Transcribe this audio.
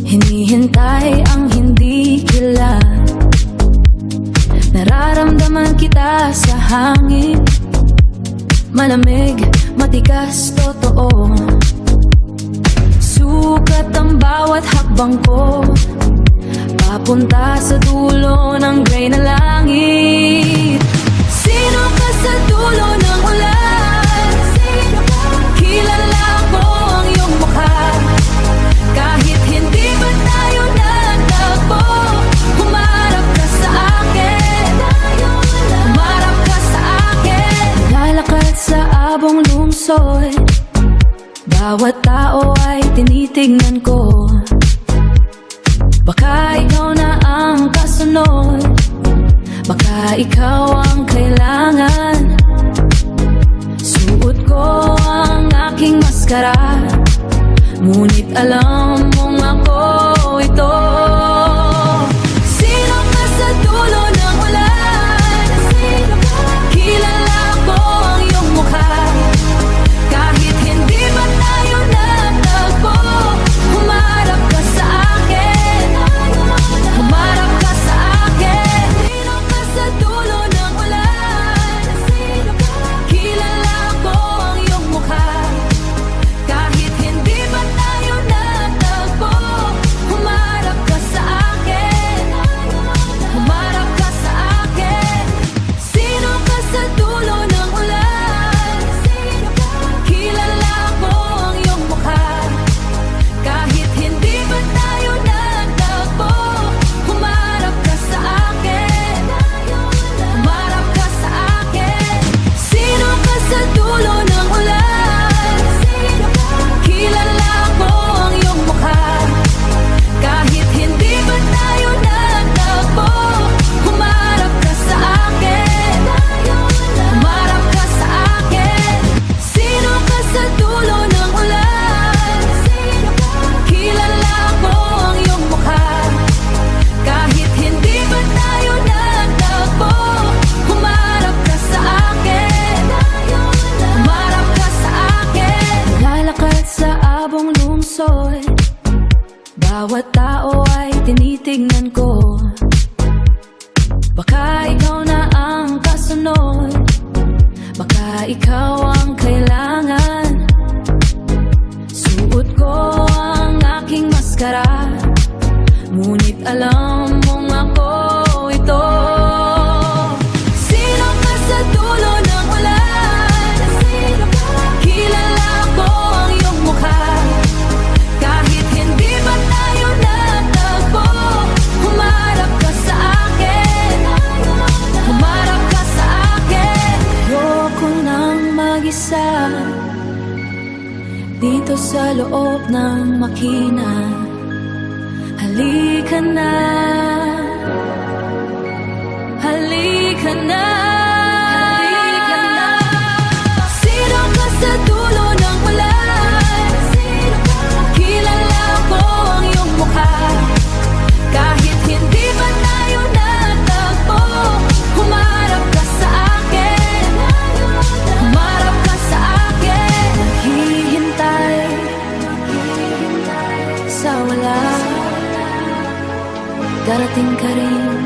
Hinihintay ang hindi kilala. Nararamdaman kita sa hangin. Malamig, matigas, totoo. Sukat ang bawat hakbang ko, papunta sa dulo ng gray na langit. Sino ka sa dulo ng ulan? Kilala ko ang iyong mukha. Kahit hindi ba tayo nagtagpo, humarap ka sa akin. Humarap ka sa akin. Lalakad sa abong lungsod, bawat tao ay tinitignan ko. Baka ikaw na ang kasunod, baka ikaw ang kailangan. Suot ko ang aking maskara, ngunit alam mong ako ito. Sino ka sa dulo ng ulan? Kilala ko ang iyong mukha. Kahit hindi ba tayo nagtagpo, humarap ka sa akin. Humarap ka sa akin. Sino ka sa dulo ng ulan? Kilala ko ang iyong mukha. Kahit hindi ba tayo nagtagpo, humarap ka sa akin. Humarap ka sa akin. Sino ka sa dulo ng ulan? Kilala ko ang iyong mukha. Kahit hindi ba tayo nagtagpo, humarap ka sa akin. Humarap ka sa akin. Sino ka sa dulo ng ulan? Kilala ko ang iyong mukha. Kahit hindi ba tayo nagtagpo, humarap ka sa akin. Humarap ka sa akin. Sino ka sa dulo ng ulan? Kilala ko ang iyong mukha. Kahit hindi ba tayo nagtagpo, humarap ka sa akin. Humarap ka sa akin. Lalakad sa abong lungsod, bawat tao ay tinitignan ko. Baka ikaw na ang kasunod, baka ikaw ang kailangan. Suot ko ang aking maskara, ngunit alam mong ako ito. Sino ka sa dulo ng ulan? Kilala ko ang iyong mukha. Kahit hindi ba tayo nagtagpo, humarap ka sa akin. Humarap ka sa akin. Ayoko nang mag-isa dito sa loob ng makina. Halika na, halika na, halika na. Sino ka sa dulo ng ulan? Kilala ko ang iyong mukha. Kahit hindi ba tayo nagtagpo, humarap ka sa akin. Humarap ka sa akin. Naghihintay sa wala, darating ka rin.